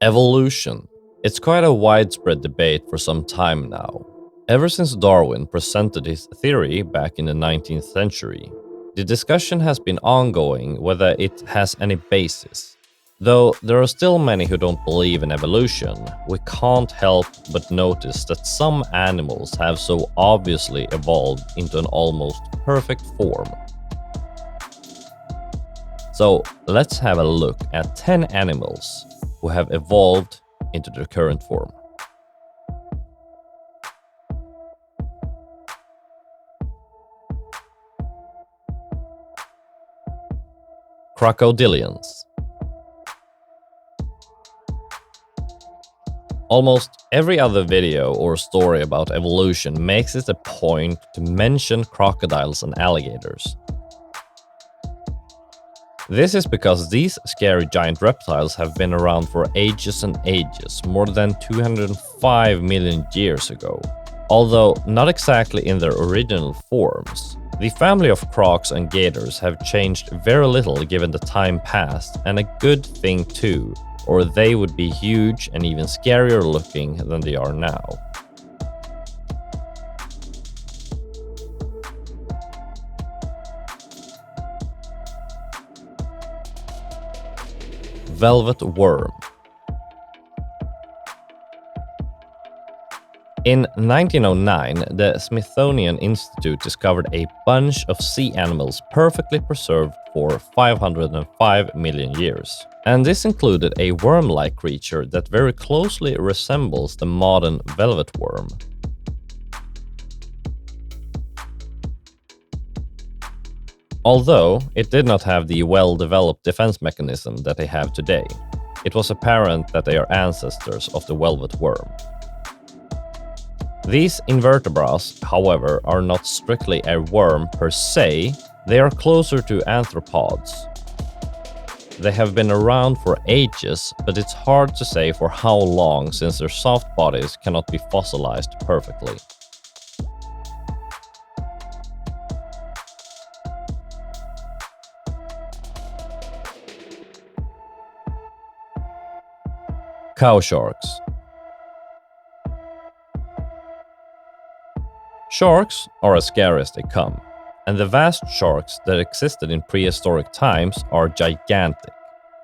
Evolution. It's quite a widespread debate for some time now. Ever since Darwin presented his theory back in the 19th century, the discussion has been ongoing whether it has any basis. Though there are still many who don't believe in evolution, we can't help but notice that some animals have so obviously evolved into an almost perfect form. So let's have a look at 10 animals who have evolved into their current form. Crocodilians. Almost every other video or story about evolution makes it a point to mention crocodiles and alligators. This is because these scary giant reptiles have been around for ages and ages, more than 205 million years ago. Although not exactly in their original forms, the family of crocs and gators have changed very little given the time passed, and a good thing too, or they would be huge and even scarier looking than they are now. Velvet worm. In 1909, the Smithsonian Institute discovered a bunch of sea animals perfectly preserved for 505 million years. And this included a worm-like creature that very closely resembles the modern velvet worm. Although it did not have the well-developed defense mechanism that they have today, it was apparent that they are ancestors of the velvet worm. These invertebrates, however, are not strictly a worm per se, they are closer to arthropods. They have been around for ages, but it's hard to say for how long since their soft bodies cannot be fossilized perfectly. Cow sharks. Sharks are as scary as they come, and the vast sharks that existed in prehistoric times are gigantic.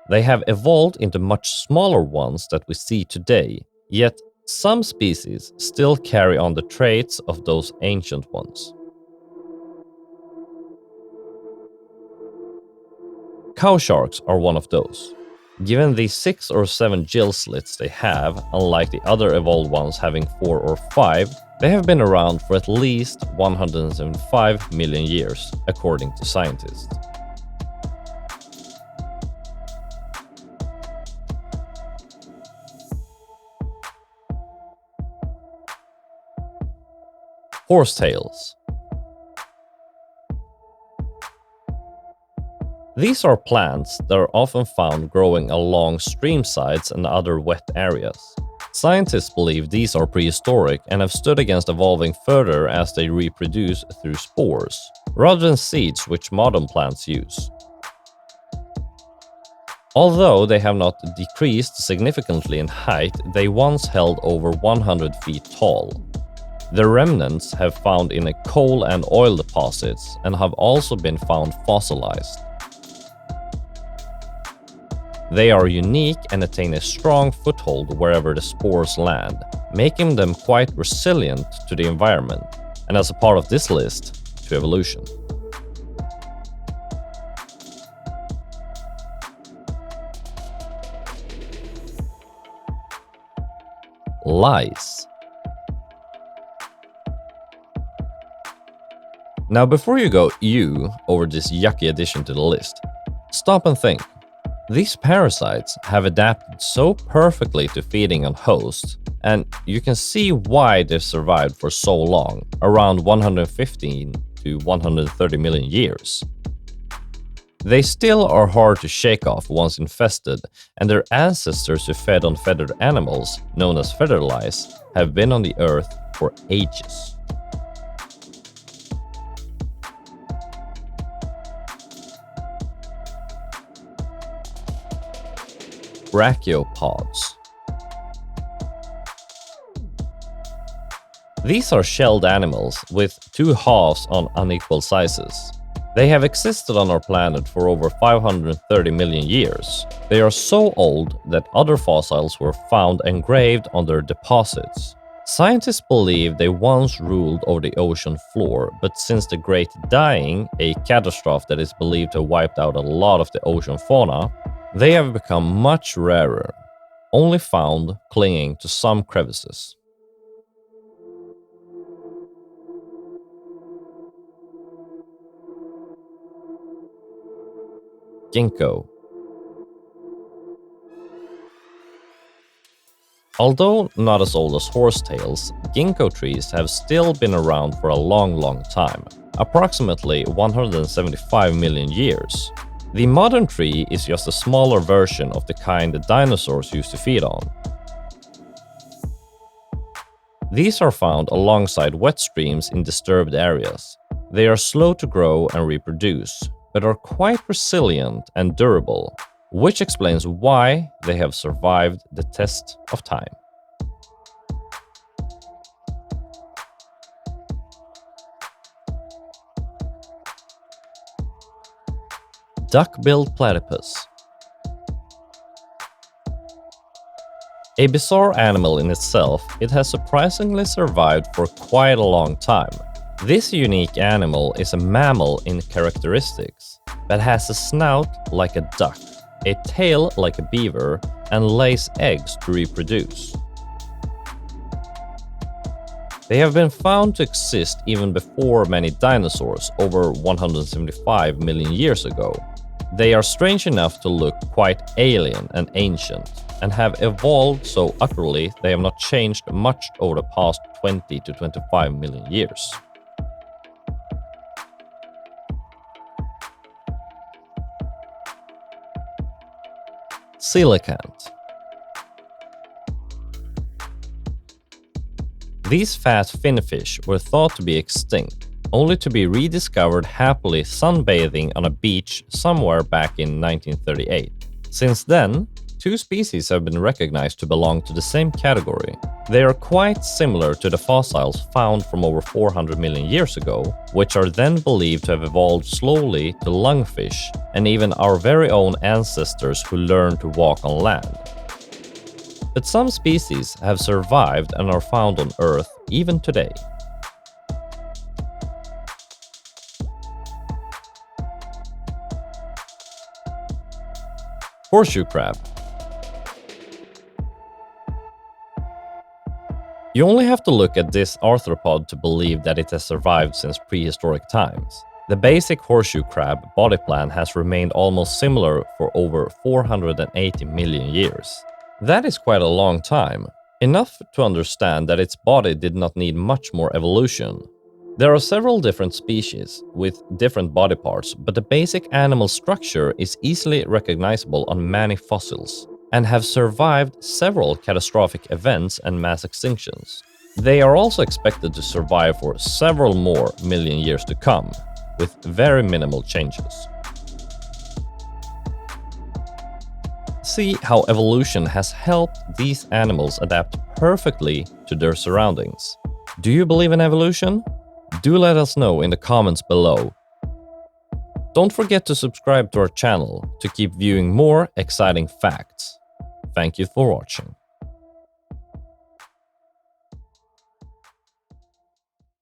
They have evolved into much smaller ones that we see today, yet some species still carry on the traits of those ancient ones. Cow sharks are one of those. Given the 6 or 7 gill slits they have, unlike the other evolved ones having 4 or 5, they have been around for at least 175 million years, according to scientists. Horsetails. These are plants that are often found growing along streamsides and other wet areas. Scientists believe these are prehistoric and have stood against evolving further as they reproduce through spores, rather than seeds which modern plants use. Although they have not decreased significantly in height, they once held over 100 feet tall. Their remnants have found in coal and oil deposits and have also been found fossilized. They are unique and attain a strong foothold wherever the spores land, making them quite resilient to the environment, and as a part of this list, to evolution. Lice. Now before you go over this yucky addition to the list, stop and think. These parasites have adapted so perfectly to feeding on hosts, and you can see why they've survived for so long, around 115 to 130 million years. They still are hard to shake off once infested, and their ancestors who fed on feathered animals, known as feather lice, have been on the earth for ages. Brachiopods. These are shelled animals with two halves on unequal sizes. They have existed on our planet for over 530 million years. They are so old that other fossils were found engraved on their deposits. Scientists believe they once ruled over the ocean floor, but since the Great Dying, a catastrophe that is believed to have wiped out a lot of the ocean fauna, they have become much rarer, only found clinging to some crevices. Ginkgo. Although not as old as horsetails, ginkgo trees have still been around for a long time, approximately 175 million years. The modern tree is just a smaller version of the kind the dinosaurs used to feed on. These are found alongside wet streams in disturbed areas. They are slow to grow and reproduce, but are quite resilient and durable, which explains why they have survived the test of time. Duck-billed platypus. A bizarre animal in itself, it has surprisingly survived for quite a long time. This unique animal is a mammal in characteristics, but has a snout like a duck, a tail like a beaver, and lays eggs to reproduce. They have been found to exist even before many dinosaurs, over 175 million years ago. They are strange enough to look quite alien and ancient, and have evolved so utterly they have not changed much over the past 20 to 25 million years. Coelacanth. These fat finfish were thought to be extinct, only to be rediscovered happily sunbathing on a beach somewhere back in 1938. Since then, two species have been recognized to belong to the same category. They are quite similar to the fossils found from over 400 million years ago, which are then believed to have evolved slowly to lungfish, and even our very own ancestors who learned to walk on land. But some species have survived and are found on Earth even today. Horseshoe crab. You only have to look at this arthropod to believe that it has survived since prehistoric times. The basic horseshoe crab body plan has remained almost similar for over 480 million years. That is quite a long time, enough to understand that its body did not need much more evolution. There are several different species with different body parts, but the basic animal structure is easily recognizable on many fossils, and have survived several catastrophic events and mass extinctions. They are also expected to survive for several more million years to come, with very minimal changes. See how evolution has helped these animals adapt perfectly to their surroundings. Do you believe in evolution? Do let us know in the comments below. Don't forget to subscribe to our channel to keep viewing more exciting facts. Thank you for watching.